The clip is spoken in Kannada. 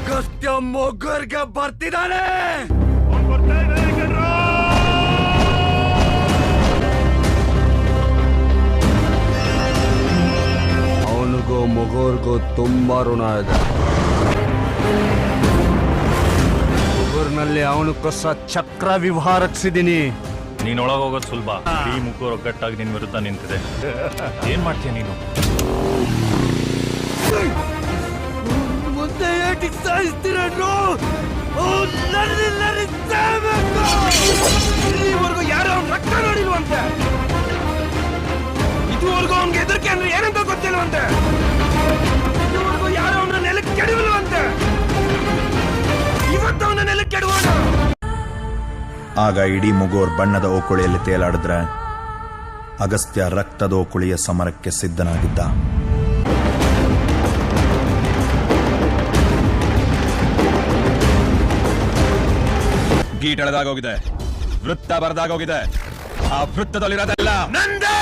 ಅಗಸ್ತ್ಯ ಮೊಗರ್ಗೆ ಬರ್ತಿದ್ದಾನೆ. ಅವನಿಗೂ ಮೊಗರ್ಗೂ ತುಂಬಾ ಋಣ ಇದೆ. ಮೊಗರ್ನಲ್ಲಿ ಅವನಕ್ಕೋಸ್ಕರ ಚಕ್ರ ವ್ಯೂಹ ರಚಿಸಿದೀನಿ. ನೀನ್ ಒಳಗೋಗೋದು ಸುಲಭ. ಈ ಮುಗ್ಗು ಒಗ್ಗಟ್ಟಾಗಿ ನಿನ್ ವಿರುದ್ಧ ನಿಂತಿದೆ. ಏನ್ ಮಾಡ್ತೀಯ ನೀನು? ಮುಂದೆ ಏಟಿಗೆ ಸಾಯಿಸ್ತೀರೋ? ಇಲ್ಲಿವರೆಗೂ ಯಾರು ಅವ್ನ ರಕ್ತ ನೋಡಿಲ್ವಂತೆ. ಇದುವರೆಗೂ ಅವ್ನಿಗೆ ಹೆದರಿಕೆ ಅಂದ್ರೆ ಏನಂತ ಗೊತ್ತಿಲ್ವಂತೆ. ಇದುವರೆಗೂ ಯಾರು ಅವನ ನೆಲಕ್ಕೆ ಕೆಡವಿಲ್ವಂತೆ. ಇವತ್ತು ಅವನ ನೆಲಕ್ಕೆ ಕೆಡವೋಣ. ಆಗ ಇಡೀ ಮುಗೋರ್ ಬಣ್ಣದ ಓಕುಳಿಯಲ್ಲಿ ತೇಲಾಡಿದ್ರೆ ಅಗಸ್ತ್ಯ ರಕ್ತದ ಓಕುಳಿಯ ಸಮರಕ್ಕೆ ಸಿದ್ಧನಾಗಿದ್ದ. ಗೀಟ್ ಎಳೆದಾಗೋಗಿದೆ, ವೃತ್ತ ಬರದಾಗೋಗಿದೆ. ಆ ವೃತ್ತದಲ್ಲಿರೋದೆಲ್ಲ ನಂದೇ.